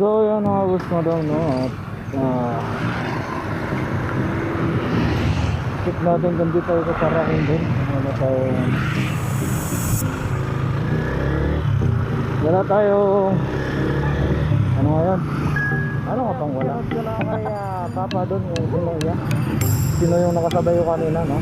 So yan mga boss madam, no, at check natin kung di tayo kasarahin din. Wala tayo, wala tayo, ano nga yan, ano nga pang wala. Wala kay papa doon, sino yung nakasabay yung kanina, no.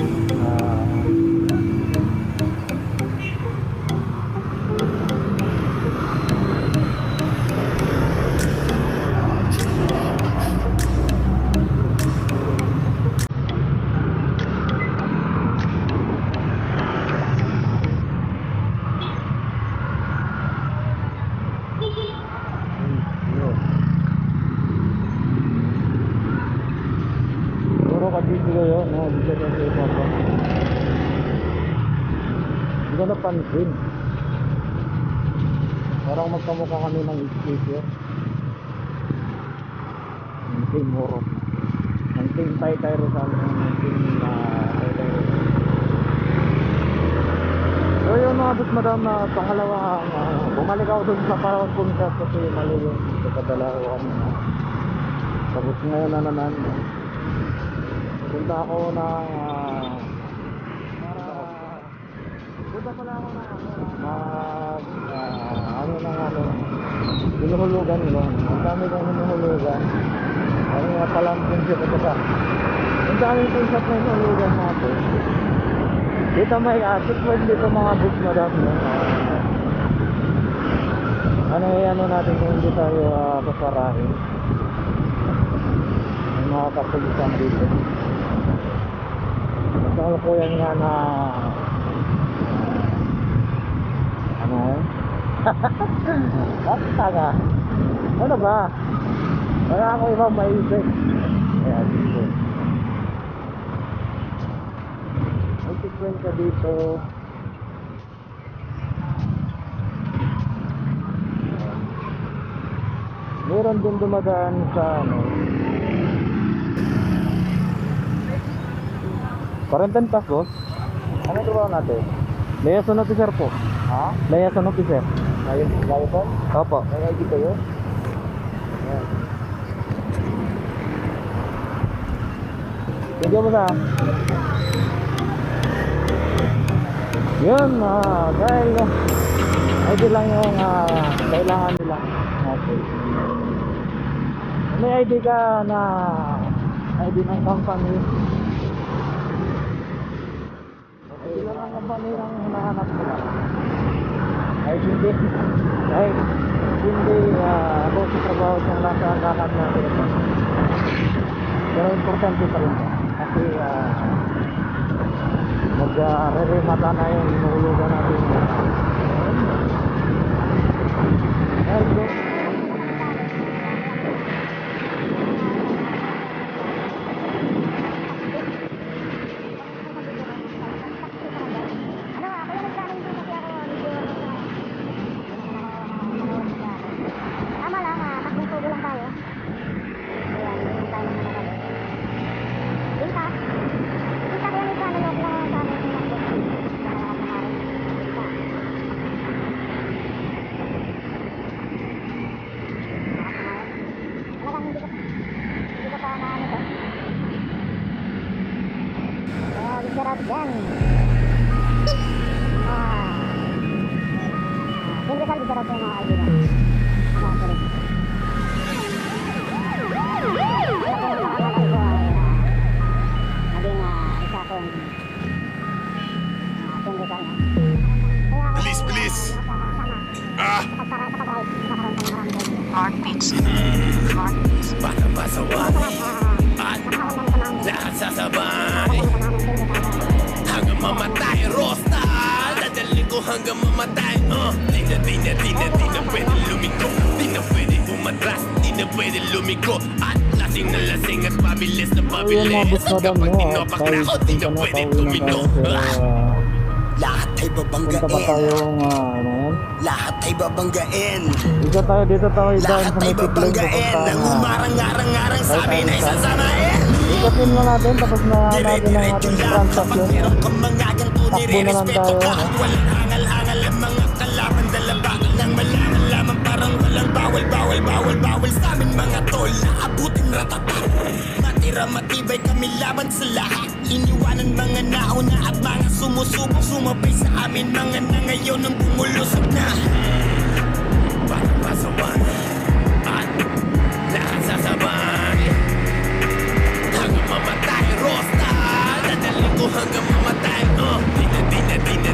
Dito kayo, no? Dito kayo sa papa. Hindi ko napansin. Parang magkamukha kami ng speaker. Ng Team Moro. Ng Team Taytay Rizal. Ng Team Taytay Rizal. So yun mga boss madam, na pangalawa, bumalik ako dun sa Parawan Punta kasi mali yung kapadala ko kanina. Tapos ngayon na naman. Punta ako ng punta pala ako ng hinuhulugan nila. Ang dami kong hinuhulugan. Ano nga palang punsit ito ka. Ang daming punsit na hinuhulugan natin. Dito may atupwede dito mga boss madam, no? Ano natin kung hindi tayo paparahin. May mga kapulisan dito. Ano po yan nga na ano eh? Tanga. Ano ba? Wala ako ibang maisip. Ayan dito. May sequence ka dito. Meron din dumadaan sa ano, Quarantine pass, boss. Ano trabaho natin? Liaison officer po. Ha? Liaison officer. Ayun, liaison? Opo. May ID kayo? Ayan. Tignan mo na. Yun, dahil ID lang yung kailangan nila. Okay. May ID ka na ID ng company. Sila lang ang company ang hinahanap nila. Kahit hindi ako sa trabaho siyang nasa ang kakad natin. Pero importante pa rin kasi mag-re-remata na yung hinuhulugan natin. Hello. Sarap yan. Siyempre saan sarap yung mga ID na. Sorry. Bilis, bilis. Heartbeats. Baka pasawari at lahat sasabay hanggang mamatay. Rosta dadali ko hanggang mamatay. Di na pwede lumiko. Di na pwede umatras. Di na pwede lumiko. At lasing na lasing at pabilis na pabilis. Kapag tinopak na ako, di na pwede tumino. Lahat ay babanggain. Punta pa tayong ano yan? Lahat ay babanggain. Dito tayo down Lahat sa ay may pitlog. babanggain. Nang umarang-arang-arang sabi na isasamain. Ikatin mo natin tapos na natin ang ating transaction. Takbo na lang tayo. Walang hangal-hangal ang mga kalaban. Dalabakan lang malangan lamang parang walang bawal. bawal sa amin mga tol, naabuting ratata. Matira matibay kami laban sa lahat. Iniwanan mga nauna at mga sumusubok. Sumabay sa amin mga na ngayon ang bumulusok na. Parang pasawan at lahat sasabay hanggang mamatay, Rosta. Dadalhin ko hanggang mamatay.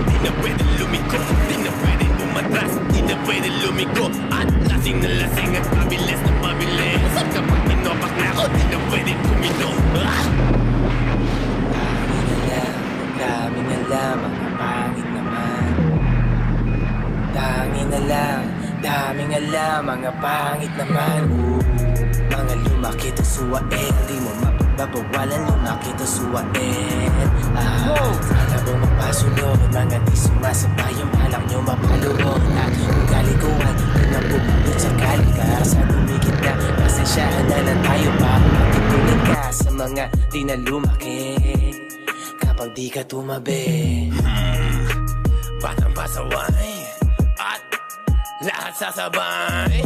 Di na pwede lumiko, di na pwede umatras, di na pwede lumiko. At lasing na lasing at pabilis na pabilis. At kapag tinopak na ako, di na pwede tumino. Daming alam, mga pangit naman. Daming alam, mga pangit naman. Mga lumaki to suwain, di mo mapagbabawalan. Lumaki to suwain. Sana mo mapasunod, mga di sumasabay. Yung balak nyo mapalunod. At kung kalikuhan, kung napupulot sa kalikasan, tumigit na, pasensyahan na lang tayo. Matutulad ka sa mga di na lumaki kapag di ka tumabi. Batang pasaway at lahat sasabay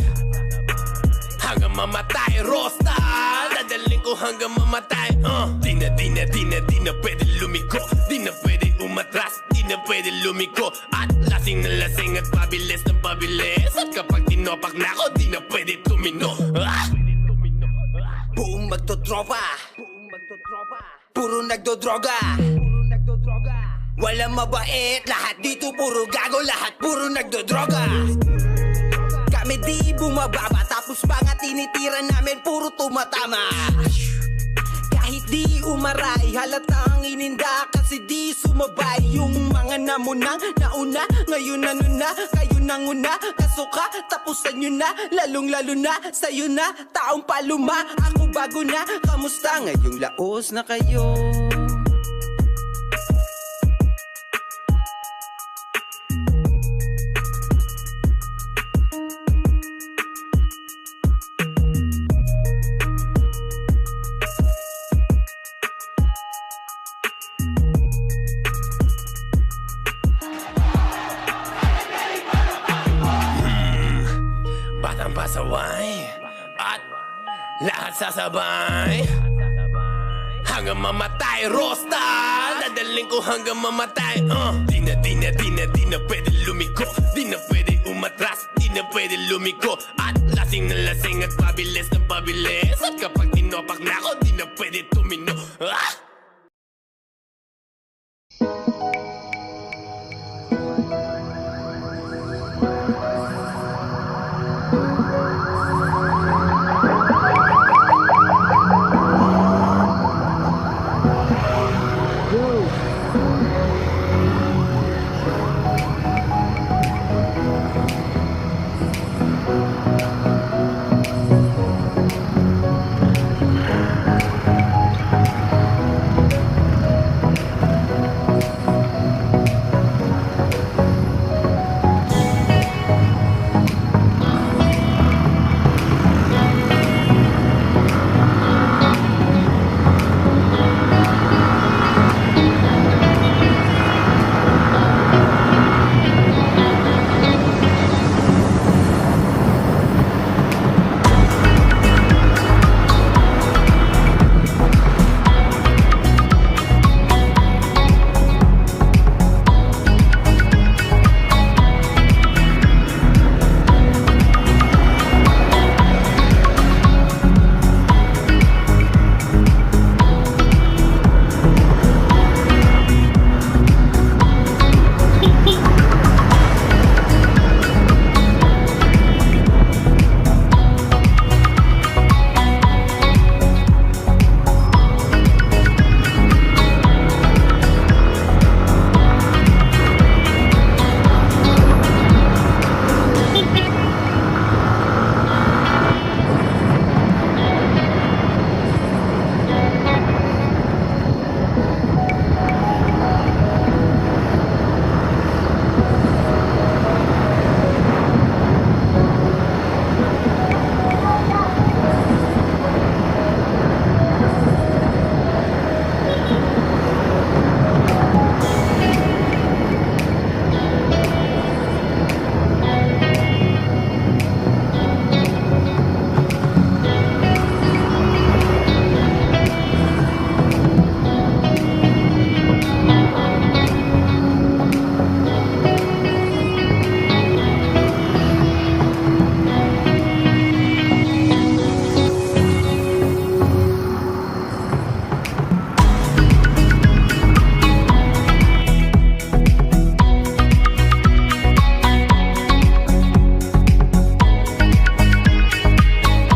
hanggang mamatay, Rosta. Dadalhin ko hanggang mamatay. Di na pwede lumiko, di na pwede umatras, di na pwede lumiko. At lasing na lasing at pabilis ng pabilis. At kapag tinopak na ako, di na pwede tumino. Buong magtotropa, puro nagdodroga. Walang mabait, lahat dito puro gago. Lahat puro nagdodroga. Kami di bumababa, tapos mga tinitira namin puro tumatama. Kahit di umaray, halatang ininda kasi di sumabay. Yung mga namunang nauna, ngayon ano na, kayo nanguna. Kasuka, tapusan nyo na, lalong lalo na sa'yo na, taong paluma. Ako bago na, kamusta ngayong laos na kayo? Batang pasaway at lahat sasabay hanggang mamatay, Rosta. Dadalhin ko hanggang mamatay. Di na pwede lumiko, di na pwede umatras, di na pwede lumiko. At lasing na lasing at pabilis ng pabilis. At kapag tinopak na ako, di na pwede tumino.